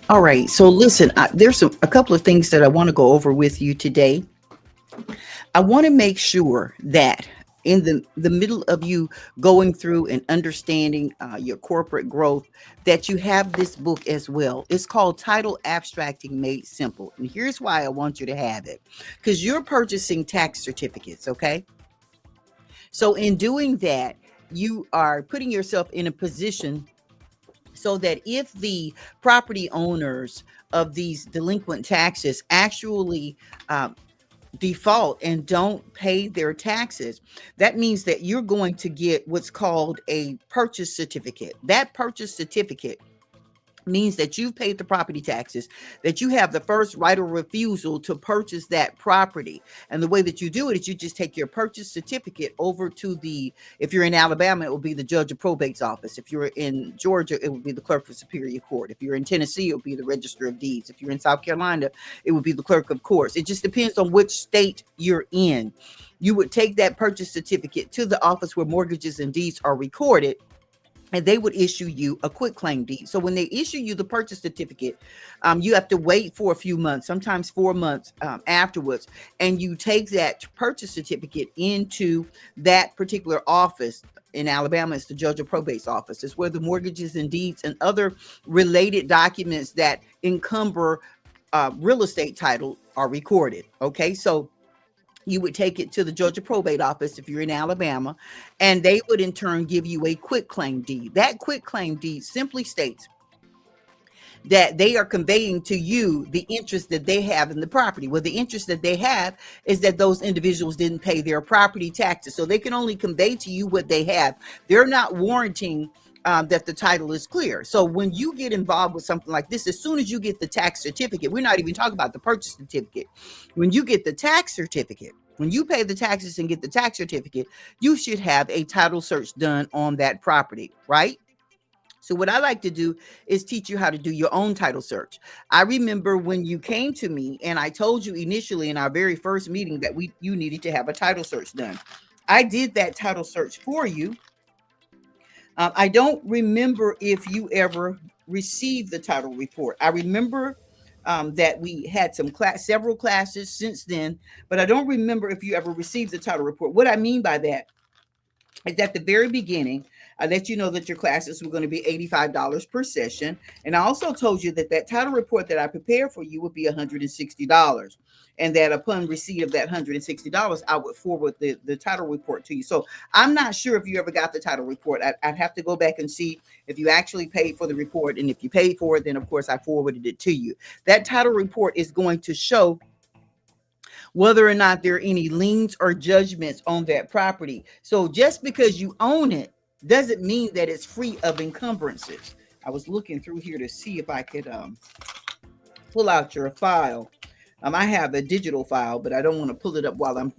All right. So listen, there's a couple of things that I want to go over with you today. I want to make sure that in the middle of you going through and understanding your corporate growth, that you have this book as well. It's called Title Abstracting Made Simple. And here's why I want you to have it, because you're purchasing tax certificates. Okay. So in doing that, you are putting yourself in a position so that if the property owners of these delinquent taxes actually um, default and don't pay their taxes, that means that you're going to get what's called a purchase certificate. That purchase certificate means that you've paid the property taxes, that you have the first right of refusal to purchase that property. And the way that you do it is you just take your purchase certificate over to if you're in Alabama, it will be the judge of probate's office. If you're in Georgia, it would be the clerk of superior court. If you're in Tennessee, it would be the register of deeds. If you're in South Carolina, it would be the clerk of courts. It just depends on which state you're in. You would take that purchase certificate to the office where mortgages and deeds are recorded, and they would issue you a quick claim deed. So when they issue you the purchase certificate, you have to wait for a few months, sometimes 4 months afterwards, and you take that purchase certificate into that particular office. In Alabama, it's the judge of probate's office. It's where the mortgages and deeds and other related documents that encumber real estate title are recorded. Okay, so you would take it to the Georgia probate office if you're in Alabama, and they would in turn give you a quick claim deed. That quick claim deed simply states that they are conveying to you the interest that they have in the property. Well, the interest that they have is that those individuals didn't pay their property taxes. So they can only convey to you what they have. They're not warranting that the title is clear. So when you get involved with something like this, as soon as you get the tax certificate, we're not even talking about the purchase certificate. When you get the tax certificate, when you pay the taxes and get the tax certificate, you should have a title search done on that property, right? So what I like to do is teach you how to do your own title search. I remember when you came to me and I told you initially in our very first meeting that you needed to have a title search done. I did that title search for you. I don't remember if you ever received the title report. I remember that we had several classes since then, but I don't remember if you ever received the title report. What I mean by that is at the very beginning, I let you know that your classes were going to be $85 per session. And I also told you that that title report that I prepared for you would be $160. And that upon receipt of that $160, I would forward the title report to you. So I'm not sure if you ever got the title report. I'd have to go back and see if you actually paid for the report. And if you paid for it, then of course I forwarded it to you. That title report is going to show whether or not there are any liens or judgments on that property. So just because you own it doesn't mean that it's free of encumbrances. I was looking through here to see if I could pull out your file. I have a digital file, but I don't want to pull it up while I'm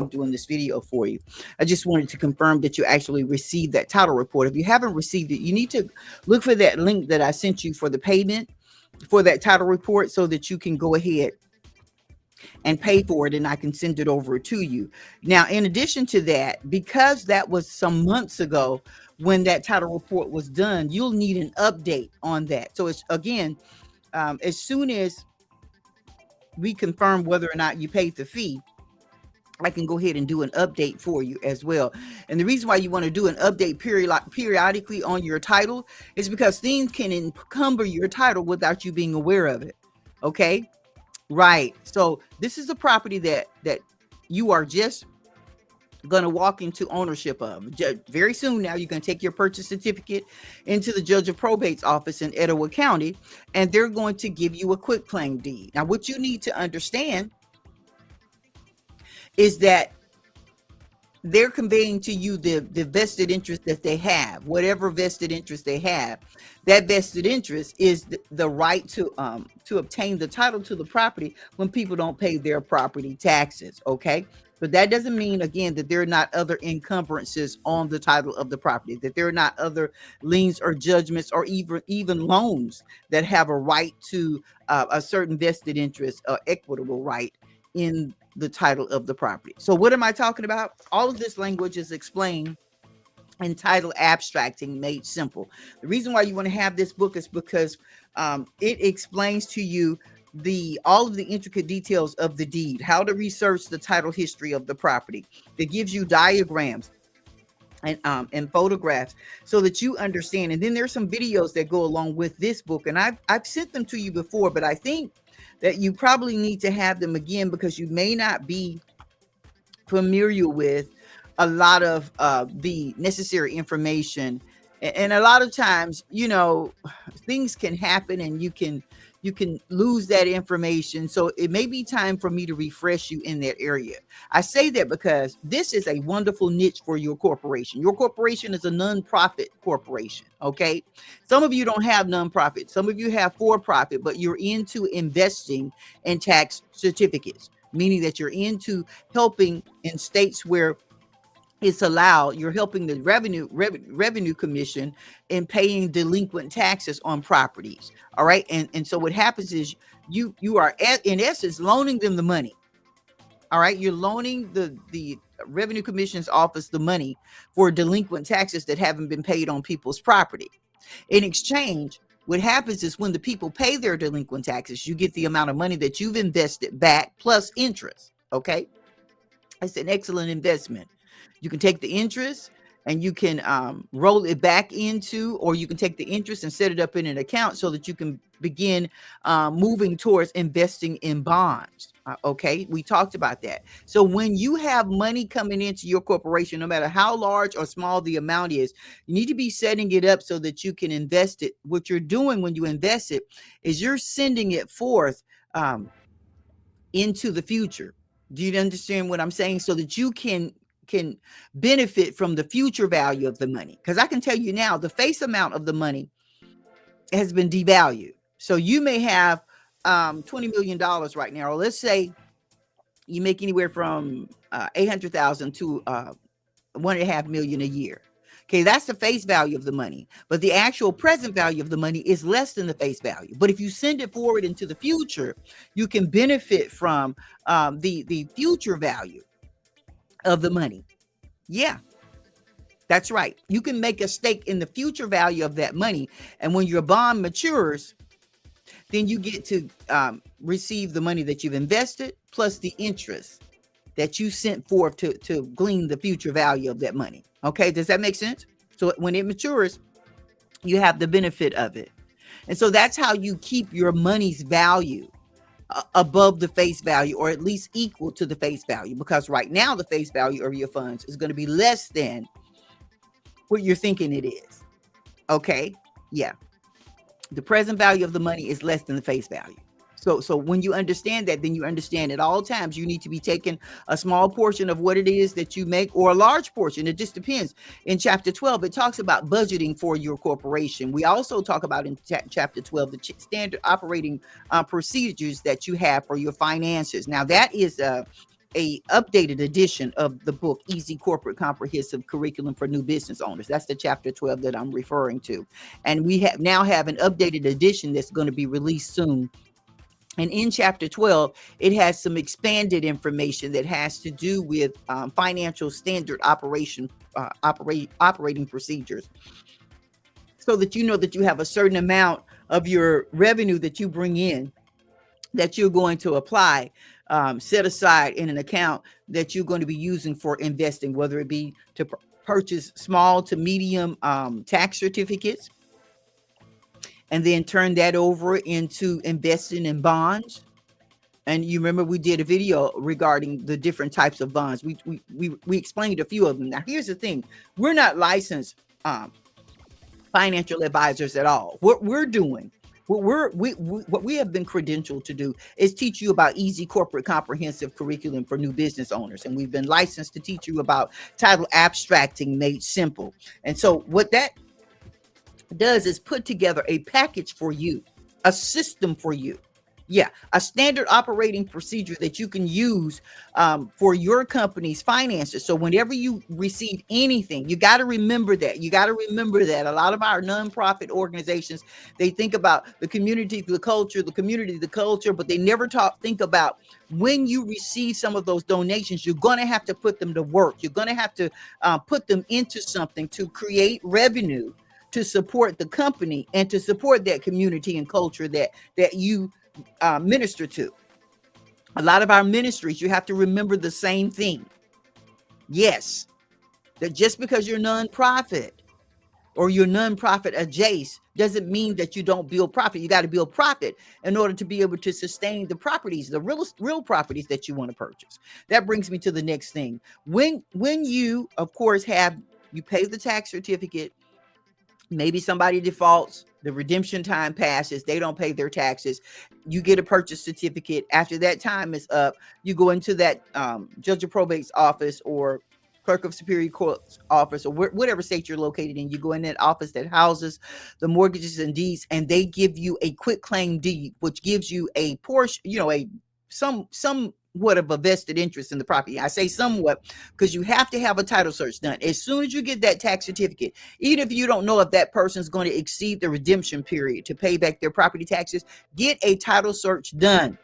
doing this video for you. I just wanted to confirm that you actually received that title report. If you haven't received it, you need to look for that link that I sent you for the payment for that title report so that you can go ahead and pay for it and I can send it over to you. Now, in addition to that, because that was some months ago when that title report was done, you'll need an update on that. So it's again, as soon as we confirm whether or not you paid the fee, I can go ahead and do an update for you as well. And the reason why you want to do an update periodically on your title is because things can encumber your title without you being aware of it. Okay. Right. So this is a property that you are just going to walk into ownership of. Very soon now, you're going to take your purchase certificate into the judge of probate's office in Etowah County, and they're going to give you a quick claim deed. Now, what you need to understand is that they're conveying to you the vested interest that they have, whatever vested interest they have. That vested interest is the right to obtain the title to the property when people don't pay their property taxes. Okay. But that doesn't mean, again, that there are not other encumbrances on the title of the property, that there are not other liens or judgments or even loans that have a right to a certain vested interest or equitable right in the title of the property. So what am I talking about? All of this language is explained entitled Abstracting Made Simple. The reason why you want to have this book is because it explains to you the all of the intricate details of the deed, how to research the title history of the property. It gives you diagrams and photographs so that you understand. And then there's some videos that go along with this book, and I've sent them to you before, but I think that you probably need to have them again because you may not be familiar with a lot of the necessary information. And a lot of times, things can happen and you can lose that information. So it may be time for me to refresh you in that area. I say that because this is a wonderful niche for your corporation. Your corporation is a nonprofit corporation. Okay. Some of you don't have nonprofit. Some of you have for profit, but you're into investing in tax certificates, meaning that you're into helping in states where it's allowed. You're helping the revenue commission in paying delinquent taxes on properties. All right. And so what happens is you are in essence loaning them the money. All right. You're loaning the revenue commission's office the money for delinquent taxes that haven't been paid on people's property. In exchange, what happens is when the people pay their delinquent taxes, you get the amount of money that you've invested back plus interest. Okay. It's an excellent investment. You can take the interest and you can roll it back into, or you can take the interest and set it up in an account so that you can begin moving towards investing in bonds. Okay, we talked about that. So when you have money coming into your corporation, no matter how large or small the amount is, you need to be setting it up so that you can invest it. What you're doing when you invest it is you're sending it forth into the future. Do you understand what I'm saying? So that you can benefit from the future value of the money. Because I can tell you now, the face amount of the money has been devalued. So you may have $20 million right now, or let's say you make anywhere from 800,000 to 1.5 million a year. Okay, that's the face value of the money, but the actual present value of the money is less than the face value. But if you send it forward into the future, you can benefit from the future value of the money. Yeah, that's right. You can make a stake in the future value of that money. And when your bond matures, then you get to receive the money that you've invested plus the interest that you sent forth to glean the future value of that money. Okay, does that make sense? So when it matures, you have the benefit of it. And so that's how you keep your money's value above the face value, or at least equal to the face value, because right now the face value of your funds is going to be less than what you're thinking it is. Okay, yeah, the present value of the money is less than the face value. So when you understand that, then you understand at all times you need to be taking a small portion of what it is that you make, or a large portion. It just depends. In chapter 12, it talks about budgeting for your corporation. We also talk about in chapter 12 the standard operating procedures that you have for your finances. Now that is a updated edition of the book Easy Corporate Comprehensive Curriculum for New Business Owners. That's the chapter 12 that I'm referring to. And we now have an updated edition that's going to be released soon. And in chapter 12, it has some expanded information that has to do with financial standard operating procedures, so that you know that you have a certain amount of your revenue that you bring in that you're going to apply, set aside in an account that you're going to be using for investing, whether it be to purchase small to medium tax certificates, and then turn that over into investing in bonds. And you remember we did a video regarding the different types of bonds. We explained a few of them. Now, here's the thing: we're not licensed financial advisors at all. What we're doing, what we have been credentialed to do, is teach you about Easy Corporate Comprehensive Curriculum for New Business Owners, and we've been licensed to teach you about title abstracting made simple. And so, what that does is put together a package for you, a system for you. Yeah, a standard operating procedure that you can use for your company's finances. So whenever you receive anything, you got to remember that. You got to remember that a lot of our nonprofit organizations, they think about the community, the culture, the community, the culture, but they never think about when you receive some of those donations, you're going to have to put them to work. You're going to have to put them into something to create revenue to support the company and to support that community and culture that you minister to. A lot of our ministries, you have to remember the same thing. Yes, that just because you're nonprofit or you're nonprofit adjacent doesn't mean that you don't build profit. You got to build profit in order to be able to sustain the properties, the real properties that you want to purchase. That brings me to the next thing. When you, of course, you pay the tax certificate, maybe somebody defaults, the redemption time passes, they don't pay their taxes, you get a purchase certificate. After that time is up, you go into that judge of probate's office or clerk of superior court's office or whatever state you're located in. You go in that office that houses the mortgages and deeds, and they give you a quit claim deed, which gives you a portion, a somewhat of a vested interest in the property. I say somewhat because you have to have a title search done. As soon as you get that tax certificate, even if you don't know if that person's going to exceed the redemption period to pay back their property taxes, get a title search done.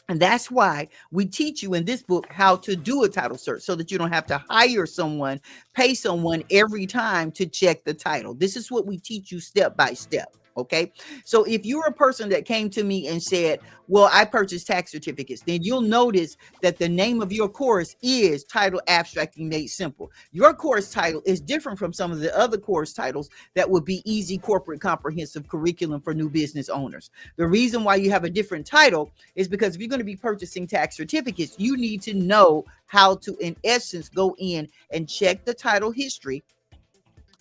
And that's why we teach you in this book how to do a title search so that you don't have to hire someone, pay someone every time to check the title. This is what we teach you step by step. Okay. So if you're a person that came to me and said, well, I purchased tax certificates, then you'll notice that the name of your course is Title Abstracting Made Simple. Your course title is different from some of the other course titles that would be Easy Corporate Comprehensive Curriculum for New Business Owners. The reason why you have a different title is because if you're going to be purchasing tax certificates, you need to know how to, in essence, go in and check the title history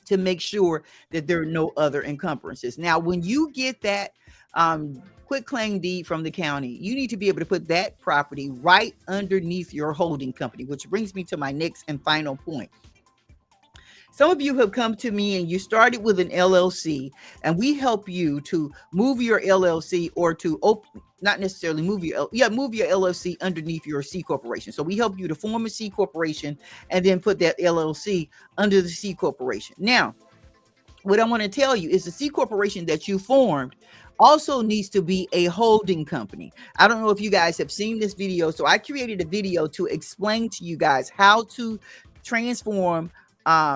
to make sure that there are no other encumbrances. Now, when you get that quit claim deed from the county, you need to be able to put that property right underneath your holding company, which brings me to my next and final point. Some of you have come to me and you started with an LLC, and we help you to move your LLC or to open, not necessarily move your LLC underneath your C corporation. So we help you to form a C corporation and then put that LLC under the C corporation. Now, what I want to tell you is the C corporation that you formed also needs to be a holding company. I don't know if you guys have seen this video. So I created a video to explain to you guys how to transform.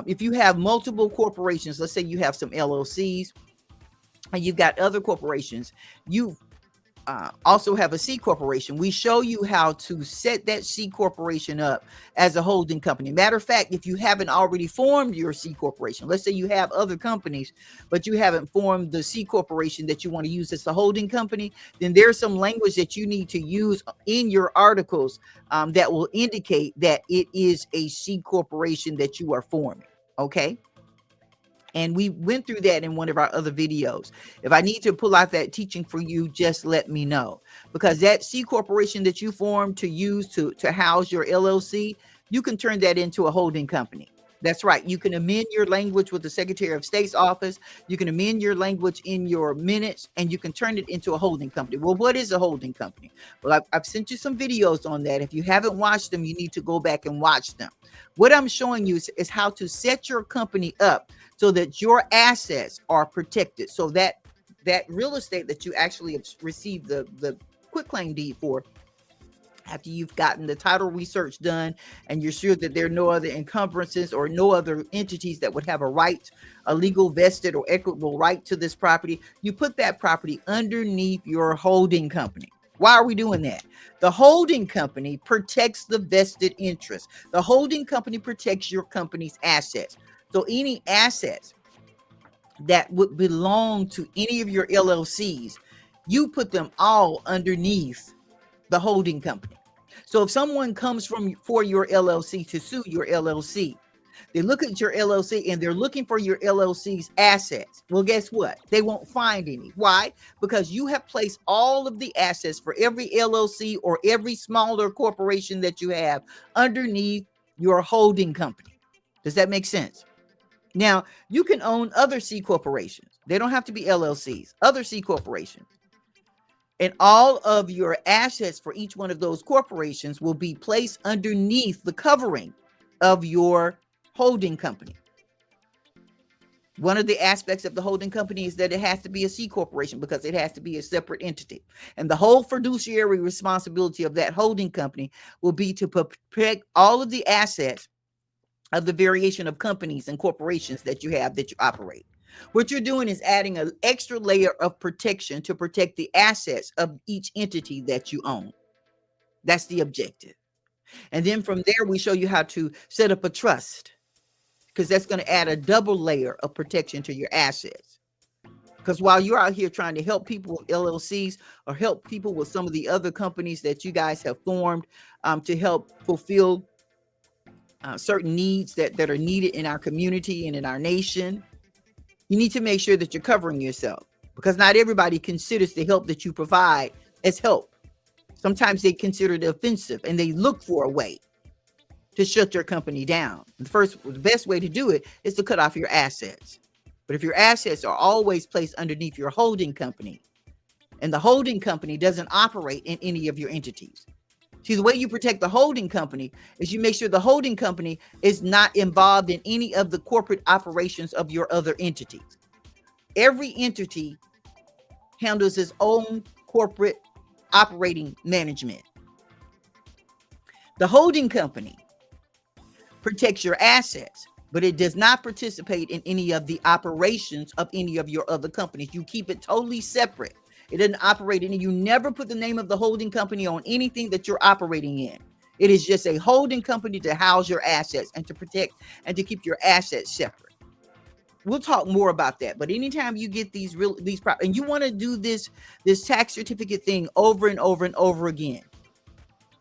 If you have multiple corporations, let's say you have some LLCs and you've got other corporations, you also have a C corporation. We show you how to set that C corporation up as a holding company. Matter of fact, if you haven't already formed your C corporation, let's say you have other companies, but you haven't formed the C corporation that you want to use as a holding company, then there's some language that you need to use in your articles that will indicate that it is a C corporation that you are forming. Okay. And we went through that in one of our other videos. If I need to pull out that teaching for you, just let me know. Because that C corporation that you formed to use to house your LLC, you can turn that into a holding company. That's right. You can amend your language with the Secretary of State's office. You can amend your language in your minutes, and you can turn it into a holding company. Well, what is a holding company? Well, I've sent you some videos on that. If you haven't watched them, you need to go back and watch them. What I'm showing you is how to set your company up so that your assets are protected. So that real estate that you actually have received the quitclaim deed for, after you've gotten the title research done and you're sure that there are no other encumbrances or no other entities that would have a right, a legal, vested, or equitable right to this property, you put that property underneath your holding company. Why are we doing that? The holding company protects the vested interest. The holding company protects your company's assets. So any assets that would belong to any of your LLCs, you put them all underneath the holding company. So if someone comes for your LLC to sue your LLC, they look at your LLC and they're looking for your LLC's assets. Well, guess what? They won't find any. Why? Because you have placed all of the assets for every LLC or every smaller corporation that you have underneath your holding company. Does that make sense? Now, you can own other C corporations. They don't have to be LLCs, other C corporations. And all of your assets for each one of those corporations will be placed underneath the covering of your holding company. One of the aspects of the holding company is that it has to be a C corporation because it has to be a separate entity. And the whole fiduciary responsibility of that holding company will be to protect all of the assets of the variation of companies and corporations that you have that you operate. What you're doing is adding an extra layer of protection to protect the assets of each entity that you own. That's the objective. And then from there, we show you how to set up a trust, because that's going to add a double layer of protection to your assets. Because while you're out here trying to help people with LLCs or help people with some of the other companies that you guys have formed to help fulfill certain needs that are needed in our community and in our nation, you need to make sure that you're covering yourself, because not everybody considers the help that you provide as help. Sometimes they consider it offensive and they look for a way to shut your company down. The best way to do it is to cut off your assets. But if your assets are always placed underneath your holding company, and the holding company doesn't operate in any of your entities. See, the way you protect the holding company is you make sure the holding company is not involved in any of the corporate operations of your other entities. Every entity handles its own corporate operating management. The holding company protects your assets, but it does not participate in any of the operations of any of your other companies. You keep it totally separate. It doesn't operate in, you never put the name of the holding company on anything that you're operating in. It is just a holding company to house your assets and to protect and to keep your assets separate. We'll talk more about that. But anytime you get and you want to do this tax certificate thing over and over and over again,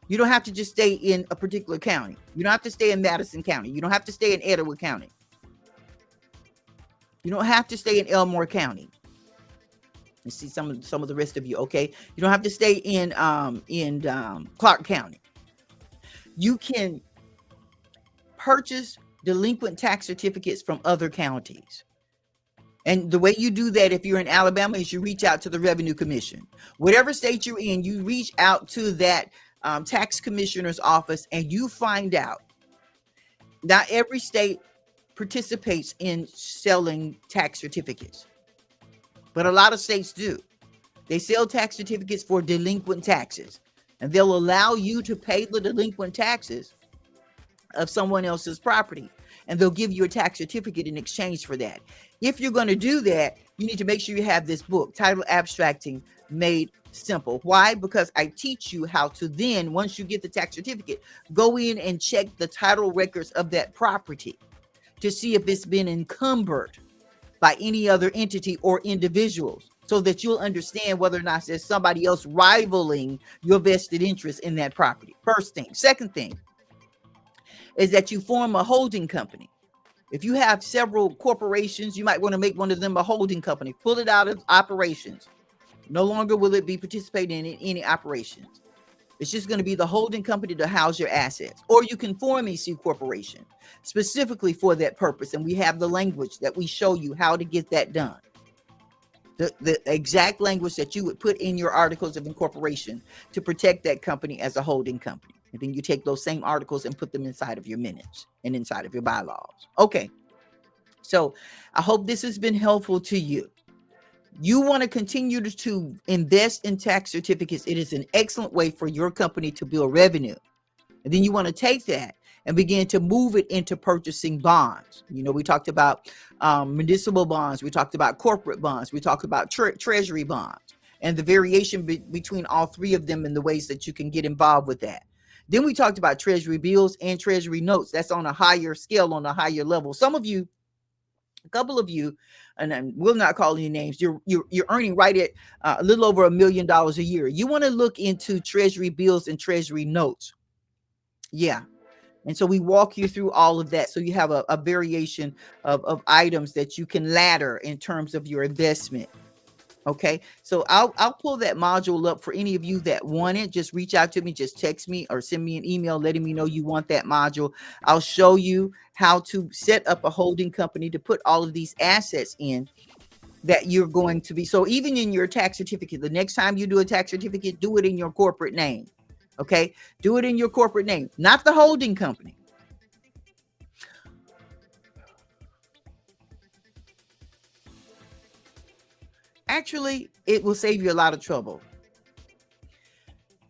you don't have to just stay in a particular county. You don't have to stay in Madison County. You don't have to stay in Etowah County. You don't have to stay in Elmore County. You see some of the rest of you, okay? You don't have to stay in Clark County. You can purchase delinquent tax certificates from other counties. And the way you do that, if you're in Alabama, is you reach out to the Revenue Commission. Whatever state you're in, you reach out to that tax commissioner's office and you find out. Not every state participates in selling tax certificates, but a lot of states do. They sell tax certificates for delinquent taxes, and they'll allow you to pay the delinquent taxes of someone else's property, and they'll give you a tax certificate in exchange for that. If you're going to do that, you need to make sure you have this book, Title Abstracting Made Simple. Why? Because I teach you how to then, once you get the tax certificate, go in and check the title records of that property to see if it's been encumbered by any other entity or individuals, so that you'll understand whether or not there's somebody else rivaling your vested interest in that property. First thing. Second thing is that you form a holding company. If you have several corporations, you might want to make one of them a holding company. Pull it out of operations. No longer will it be participating in any operations. It's just going to be the holding company to house your assets. Or you can form a C corporation specifically for that purpose. And we have the language that we show you how to get that done. The exact language that you would put in your articles of incorporation to protect that company as a holding company. And then you take those same articles and put them inside of your minutes and inside of your bylaws. Okay. So I hope this has been helpful to you. You want to continue to invest in tax certificates. It is an excellent way for your company to build revenue. And then you want to take that and begin to move it into purchasing bonds. You know, we talked about municipal bonds. We talked about corporate bonds. We talked about treasury bonds and the variation between all three of them and the ways that you can get involved with that. Then we talked about treasury bills and treasury notes. That's on a higher scale, on a higher level. Some of you, a couple of you, and I will not call any names, you're earning right at a little over $1 million a year. You want to look into treasury bills and treasury notes. Yeah. And so we walk you through all of that. So you have a variation of items that you can ladder in terms of your investment. Okay. So I'll pull that module up for any of you that want it. Just reach out to me, just text me or send me an email letting me know you want that module. I'll show you how to set up a holding company to put all of these assets in that you're going to be. So even in your tax certificate, the next time you do a tax certificate, do it in your corporate name. Okay. Do it in your corporate name, not the holding company. Actually, it will save you a lot of trouble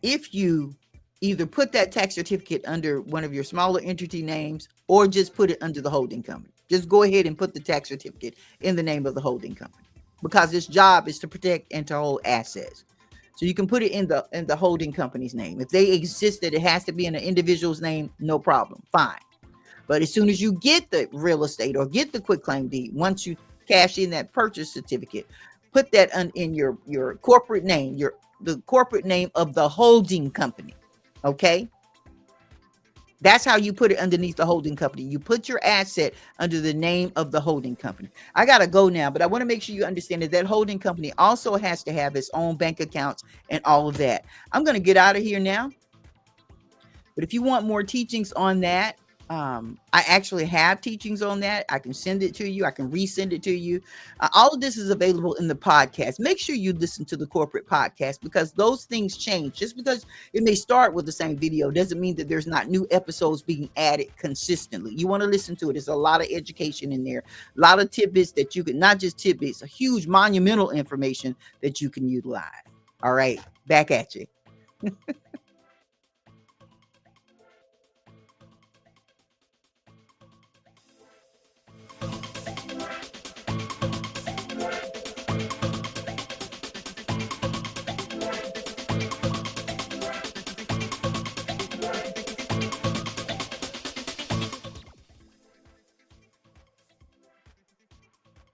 if you either put that tax certificate under one of your smaller entity names or just put it under the holding company. Just go ahead and put the tax certificate in the name of the holding company, because its job is to protect and to hold assets. So you can put it in the holding company's name. If they insist that it has to be in an individual's name, no problem, fine. But as soon as you get the real estate or get the quitclaim deed, once you cash in that purchase certificate, put that in your corporate name, the corporate name of the holding company. Okay. That's how you put it underneath the holding company. You put your asset under the name of the holding company. I got to go now, but I want to make sure you understand that that holding company also has to have its own bank accounts and all of that. I'm going to get out of here now. But if you want more teachings on that, I actually have teachings on that. I can send it to you. I can resend it to you. All of this is available in the podcast. Make sure you listen to the corporate podcast, because those things change. Just because it may start with the same video doesn't mean that there's not new episodes being added consistently. You want to listen to it. There's a lot of education in there, a lot of tidbits that you can, not just tidbits, a huge monumental information that you can utilize. All right, back at you.